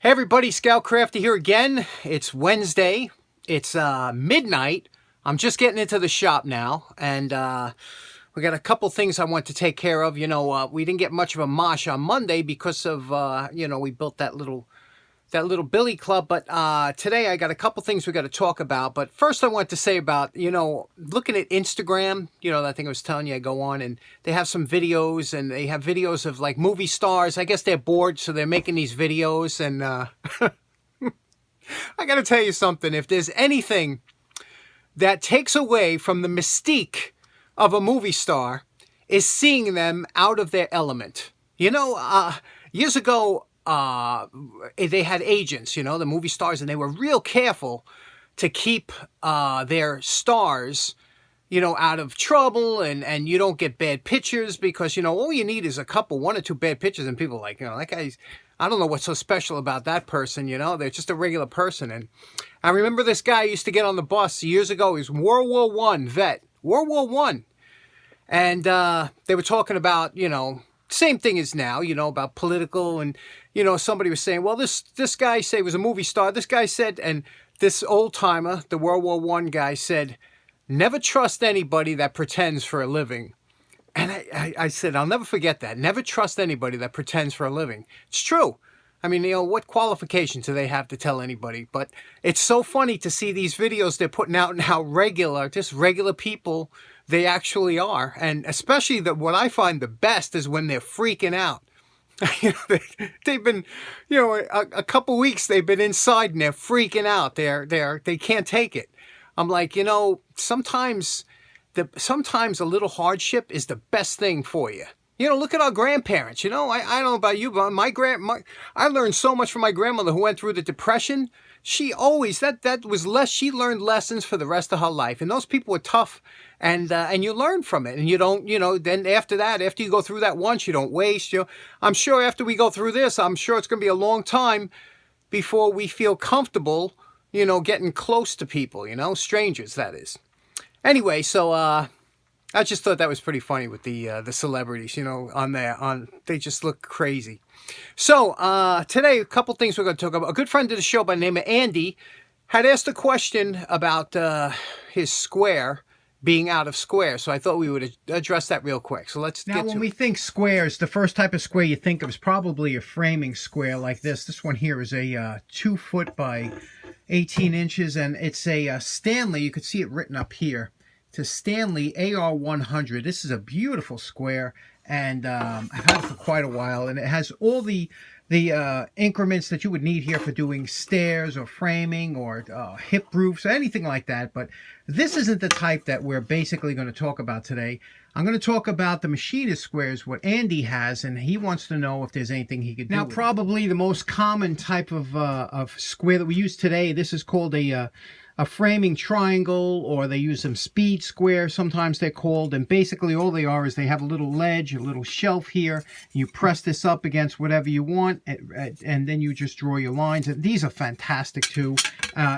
Hey everybody, Scoutcrafter here again. It's Wednesday. It's midnight. I'm just getting into the shop now, and we got a couple things I want to take care of. You know, we didn't get much of a mosh on Monday because of we built that little billy club, but today I got a couple things we got to talk about. But first I want to say about, looking at Instagram, that thing I was telling you, I go on and they have some videos, and they have videos of like movie stars. I guess they're bored, so they're making these videos, and I got to tell you something. If there's anything that takes away from the mystique of a movie star, is seeing them out of their element. Years ago, they had agents, the movie stars, and they were real careful to keep their stars, out of trouble, and you don't get bad pictures, because, all you need is one or two bad pictures, and people are like, that guy's, I don't know what's so special about that person, they're just a regular person. And I remember this guy used to get on the bus years ago. He was World War I vet, World War I. And they were talking about, same thing as now, about political, and, somebody was saying, well, this guy said he was a movie star. This guy said, and this old timer, the World War I guy, said, never trust anybody that pretends for a living. And I said, I'll never forget that. Never trust anybody that pretends for a living. It's true. I mean, what qualifications do they have to tell anybody? But it's so funny to see these videos they're putting out, and how just regular people they actually are. And especially what I find the best is when they're freaking out. They've been, a couple weeks they've been inside and they're freaking out. They can't take it. I'm like, sometimes a little hardship is the best thing for you. Look at our grandparents. I don't know about you, but I learned so much from my grandmother, who went through the Depression. She always, she learned lessons for the rest of her life. And those people were tough, and you learn from it. And you don't, then after you go through that once, you don't waste. I'm sure after we go through this, I'm sure it's going to be a long time before we feel comfortable, getting close to people, strangers, that is. Anyway, so I just thought that was pretty funny with the celebrities, they just look crazy. So today, a couple things we're going to talk about. A good friend of the show by the name of Andy had asked a question about his square being out of square. So I thought we would address that real quick. So let's get to it. Now, when we think squares, the first type of square you think of is probably a framing square like this. This one here is a 2 foot by 18 inches, and it's a Stanley. You could see it written up here. To Stanley AR100. This is a beautiful square, and I've had it for quite a while, and it has all the increments that you would need here for doing stairs or framing or hip roofs or anything like that. But this isn't the type that we're basically going to talk about today. I'm going to talk about the Machinist Squares, what Andy has, and he wants to know if there's anything he could do. Now, probably the most common type of square that we use today, this is called a framing triangle, or they use them speed square, sometimes they're called. And basically all they are is they have a little ledge, a little shelf here. You press this up against whatever you want, and then you just draw your lines. And these are fantastic too.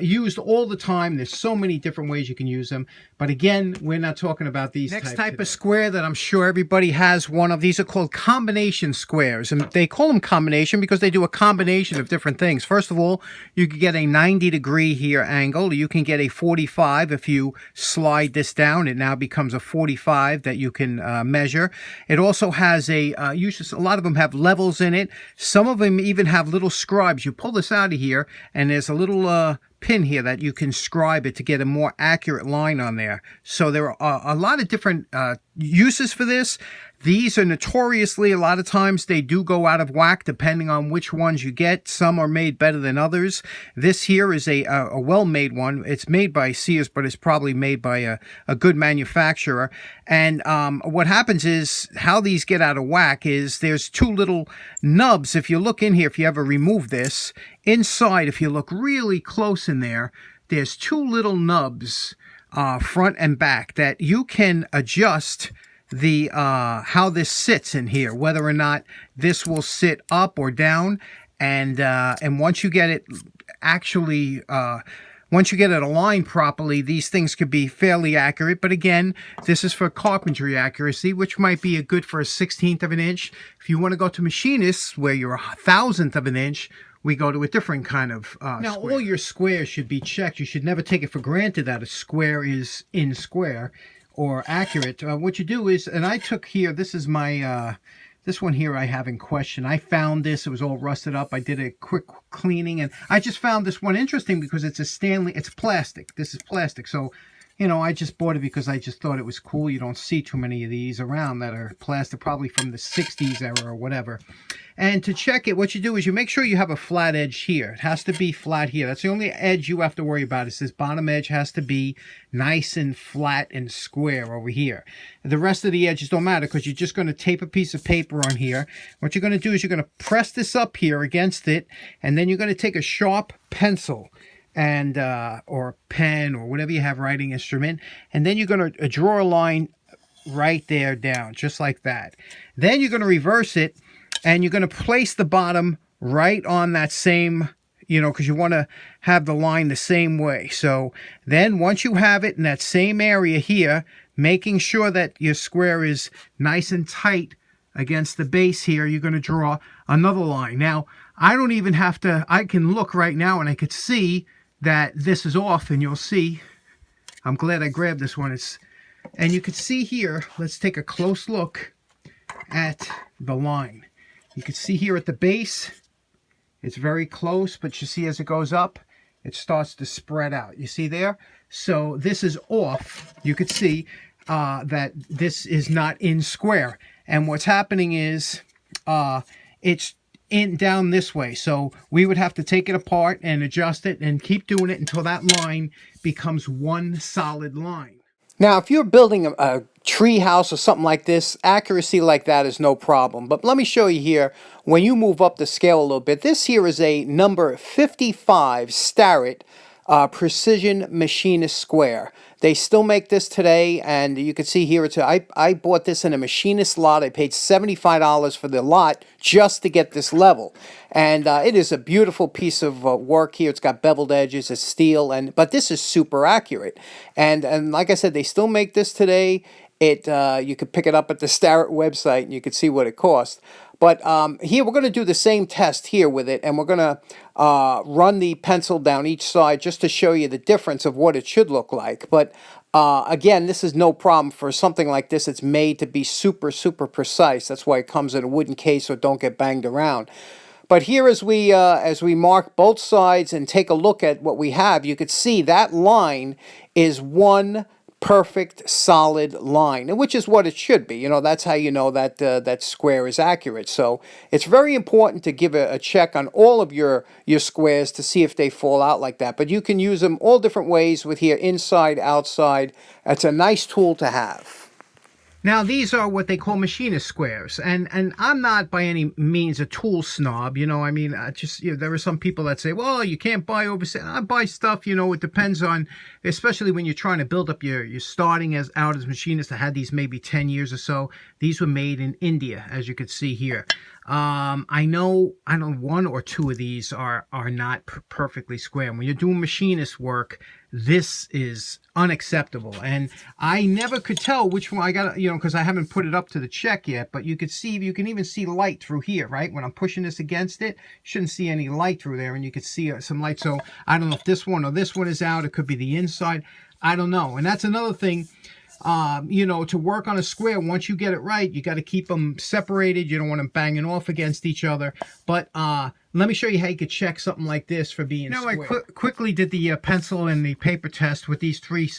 Used all the time. There's so many different ways you can use them. But again, we're not talking about these. Next type of square that I'm sure everybody has one of. These are called combination squares. And they call them combination because they do a combination of different things. First of all, you can get a 90-degree here angle. You can get a 45 if you slide this down. It now becomes a 45 that you can measure. It also has a lot of them have levels in it. Some of them even have little scribes. You pull this out of here, and there's a little pin here that you can scribe it to get a more accurate line on there. So there are a lot of different uses for this. These are notoriously, a lot of times they do go out of whack depending on which ones you get. Some are made better than others. This here is a well-made one. It's made by Sears, but it's probably made by a good manufacturer. And what happens is, how these get out of whack is there's two little nubs. If you look in here, if you ever remove this, inside, if you look really close in there, there's two little nubs, front and back, that you can adjust the how this sits in here, whether or not this will sit up or down. And once you get it actually once you get it aligned properly, these things could be fairly accurate. But again, this is for carpentry accuracy, which might be good for a 1/16 of an inch. If you want to go to machinists where you're a 1,000th of an inch, we go to a different kind of now, square. All your squares should be checked. You should never take it for granted that a square is in square or accurate. What you do is, and I took here, this is my, this one here I have in question. I found this. It was all rusted up. I did a quick cleaning, and I just found this one interesting because it's a Stanley, it's plastic. This is plastic. So, you know, I just bought it because I just thought it was cool. You don't see too many of these around that are plastic, probably from the 60s era or whatever. And to check it, what you do is you make sure you have a flat edge here. It has to be flat here. That's the only edge you have to worry about. Is this bottom edge has to be nice and flat and square over here. The rest of the edges don't matter because you're just going to tape a piece of paper on here. What you're going to do is you're going to press this up here against it, and then you're going to take a sharp pencil and or pen or whatever you have, writing instrument, and then you're going to draw a line right there down, just like that. Then you're going to reverse it, and you're going to place the bottom right on that same, you know, because you want to have the line the same way. So then once you have it in that same area here, making sure that your square is nice and tight against the base here, you're going to draw another line. Now, I don't even have to, I can look right now and I could see that this is off, and you'll see, I'm glad I grabbed this one. And you can see here, let's take a close look at the line. You can see here at the base, it's very close, but you see as it goes up, it starts to spread out. You see there? So this is off. You could see that this is not in square. And what's happening is it's in down this way. So we would have to take it apart and adjust it and keep doing it until that line becomes one solid line. Now, if you're building a tree house or something like this, accuracy like that is no problem. But let me show you here, when you move up the scale a little bit, this here is a number 55 Starett Precision Machinist Square. They still make this today, and you can see here, I bought this in a machinist lot. I paid $75 for the lot just to get this level. And it is a beautiful piece of work here. It's got beveled edges, it's steel, but this is super accurate. And like I said, they still make this today. You could pick it up at the Starett website, and you could see what it costs. But here we're going to do the same test here with it, and we're going to run the pencil down each side just to show you the difference of what it should look like. But again, this is no problem for something like this. It's made to be super, super precise. That's why it comes in a wooden case so it don't get banged around. But here as we mark both sides and take a look at what we have, you could see that line is one perfect solid line, which is what it should be. You know, that's how you know that that square is accurate. So it's very important to give a check on all of your squares to see if they fall out like that. But you can use them all different ways with here, inside, outside. It's a nice tool to have. Now, these are what they call machinist squares, and I'm not by any means a tool snob, you know. I mean, there are some people that say, well, you can't buy overseas. I buy stuff, you know, it depends on, especially when you're trying to build up you're starting out as machinists. I had these maybe 10 years or so. These were made in India, as you can see here. I know one or two of these are not perfectly square. And when you're doing machinist work, this is unacceptable. And I never could tell which one I got, you know, because I haven't put it up to the check yet. But you can even see light through here, right? When I'm pushing this against it, you shouldn't see any light through there, and you can see some light. So I don't know if this one or this one is out. It could be the inside. I don't know. And that's another thing. You know, to work on a square, once you get it right, you got to keep them separated. You don't want them banging off against each other. But let me show you how you could check something like this for being square. Now, I quickly did the pencil and the paper test with these three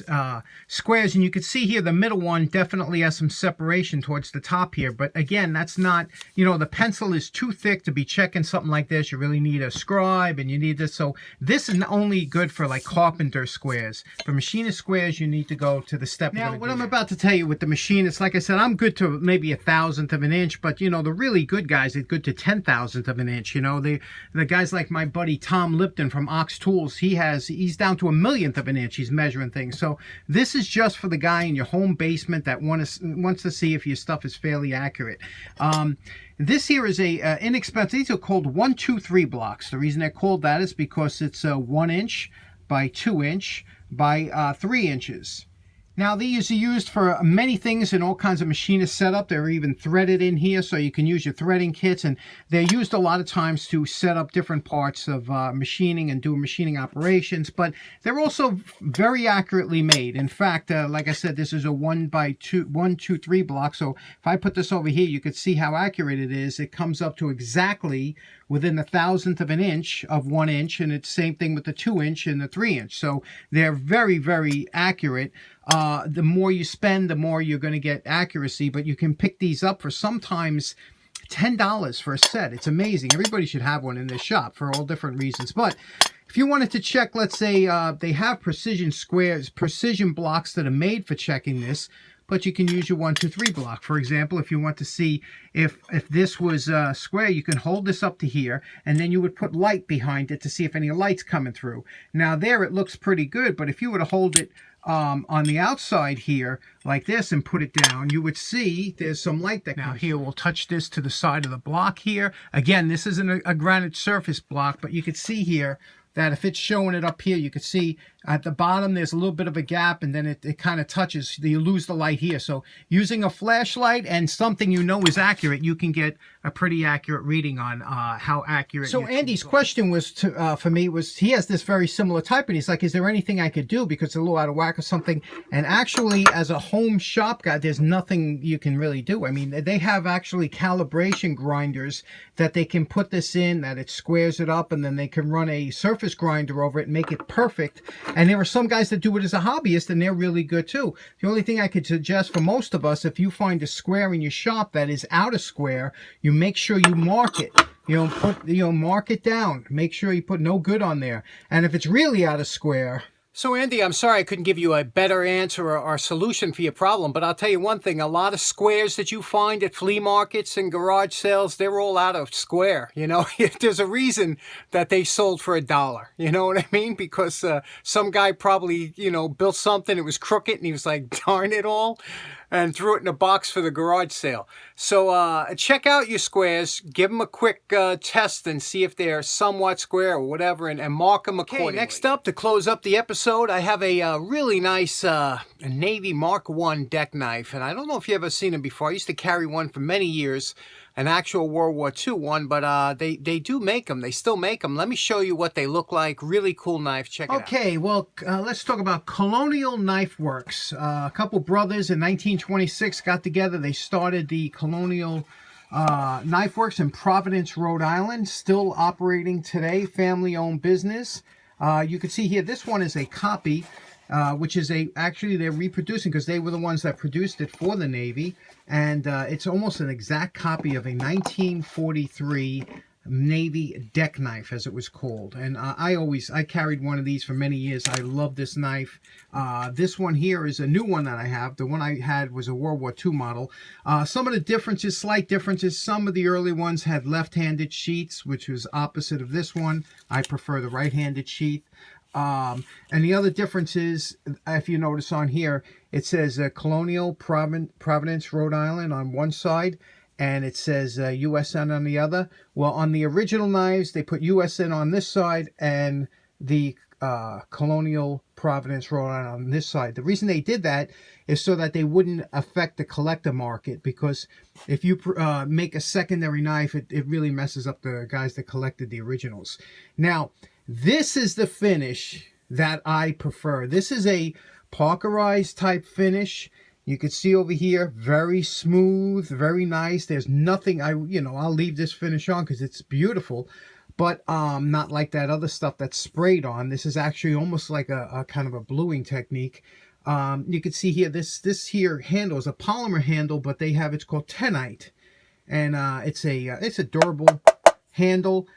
squares, and you can see here the middle one definitely has some separation towards the top here. But again, that's not, you know, the pencil is too thick to be checking something like this. You really need a scribe, and you need this. So this is only good for like carpenter squares. For machinist squares, you need to go to the step. Now, what I'm about to tell you with the machinist, like I said, I'm good to maybe 1/1000th of an inch, but you know, the really good guys are good to 10,000th of an inch. You know, the guys like my buddy Tom Lipton from Ox Tools, he's down to 1/1000th of an inch. He's measuring things. So this is just for the guy in your home basement that wants to see if your stuff is fairly accurate. This here is a inexpensive. These are called 1-2-3 blocks. The reason they're called that is because it's 1 inch by 2 inch by 3 inches. Now, these are used for many things in all kinds of machinist setup. They're even threaded in here, so you can use your threading kits, and they're used a lot of times to set up different parts of machining and do machining operations, but they're also very accurately made. In fact, like I said, this is a 1x3 block, so if I put this over here, you can see how accurate it is. It comes up to exactly within the thousandth of an inch of 1 inch, and it's the same thing with the 2-inch and the 3-inch. So they're very, very accurate. The more you spend, the more you're going to get accuracy, but you can pick these up for sometimes $10 for a set. It's amazing. Everybody should have one in their shop for all different reasons. But if you wanted to check, let's say they have precision squares, precision blocks that are made for checking this, but you can use your 1, 2, 3 block. For example, if you want to see if this was square, you can hold this up to here, and then you would put light behind it to see if any light's coming through. Now there it looks pretty good, but if you were to hold it on the outside here like this and put it down, you would see there's some light that comes. Now here we'll touch this to the side of the block here. Again, this isn't a granite surface block, but you can see here that if it's showing it up here, you can see at the bottom there's a little bit of a gap, and then it kind of touches. You lose the light here. So using a flashlight and something you know is accurate, you can get a pretty accurate reading on how accurate. So Andy's question was for me was, he has this very similar type, and he's like, is there anything I could do because it's a little out of whack or something? And actually, as a home shop guy, there's nothing you can really do. I mean, they have actually calibration grinders that they can put this in, that it squares it up, and then they can run a surface grinder over it and make it perfect. And there are some guys that do it as a hobbyist, and they're really good too. The only thing I could suggest for most of us, if you find a square in your shop that is out of square, you make sure you mark it. Mark it down. Make sure you put no good on there. And if it's really out of square. So, Andy, I'm sorry I couldn't give you a better answer or solution for your problem, but I'll tell you one thing. A lot of squares that you find at flea markets and garage sales, they're all out of square. You know, there's a reason that they sold for $1. You know what I mean? Because some guy probably, built something, it was crooked, and he was like, darn it all, and threw it in a box for the garage sale. So check out your squares, give them a quick test and see if they're somewhat square or whatever, and mark them accordingly. Okay, next up, to close up the episode, I have a really nice Navy Mark I deck knife, and I don't know if you've ever seen them before. I used to carry one for many years, an actual World War II one, but they do make them. They still make them. Let me show you what they look like. Really cool knife. Check it out. Okay, well, let's talk about Colonial Knife Works. A couple brothers in 1926 got together. They started the Colonial Knife Works in Providence, Rhode Island. Still operating today. Family-owned business. You can see here, this one is a copy, which is actually they're reproducing because they were the ones that produced it for the Navy. And it's almost an exact copy of a 1943 Navy deck knife, as it was called. And I carried one of these for many years. I love this knife. This one here is a new one that I have. The one I had was a World War II model. Some of the differences, slight differences, some of the early ones had left-handed sheaths, which was opposite of this one. I prefer the right-handed sheath. And the other difference is, if you notice on here, it says Colonial Providence, Rhode Island on one side, and it says USN on the other. Well, on the original knives, they put USN on this side and the Colonial Providence, Rhode Island on this side. The reason they did that is so that they wouldn't affect the collector market, because if you make a secondary knife, it really messes up the guys that collected the originals. Now, this is the finish that I prefer. This is a Parkerized type finish. You can see over here, very smooth, very nice. There's nothing, I'll leave this finish on because it's beautiful, but not like that other stuff that's sprayed on. This is actually almost like a kind of a bluing technique. You can see here, this here handle is a polymer handle, but they have, it's called Tenite. And it's a durable handle.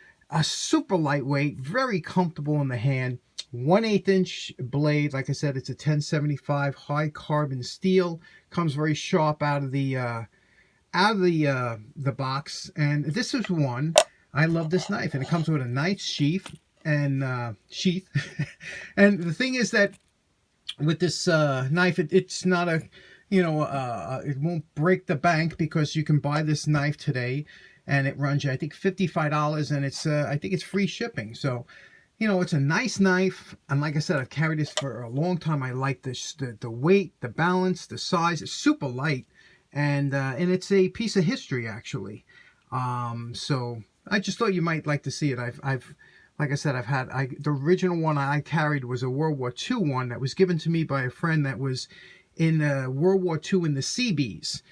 Super lightweight, very comfortable in the hand. 1/8 inch blade. Like I said, it's a 1075 high carbon steel. Comes very sharp out of the box. And this is one. I love this knife, and it comes with a nice sheath and and the thing is that with this knife, it's not a it won't break the bank, because you can buy this knife today and it runs you, I think, $55, and it's I think it's free shipping. So You know, it's a nice knife, and like I said, I've carried this for a long time. I like this, the weight, the balance, the size. It's super light, and it's a piece of history actually. So I just thought you might like to see it. I've like I said, the original one I carried was a World War II one that was given to me by a friend that was in World War II in the Seabees,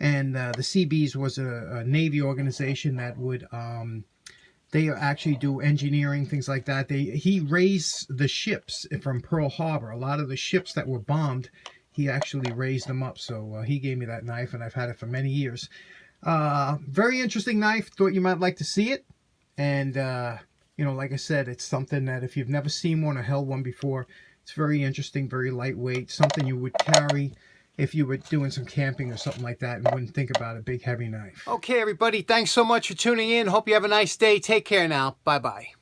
and the Seabees was a Navy organization that would they actually do engineering, things like that. He raised the ships from Pearl Harbor. A lot of the ships that were bombed, he actually raised them up. So he gave me that knife, and I've had it for many years. Very interesting knife. Thought you might like to see it. And, you know, like I said, it's something that if you've never seen one or held one before, it's very interesting, very lightweight, something you would carry if you were doing some camping or something like that and wouldn't think about a big heavy knife. Okay, everybody, thanks so much for tuning in. Hope you have a nice day. Take care now. Bye-bye.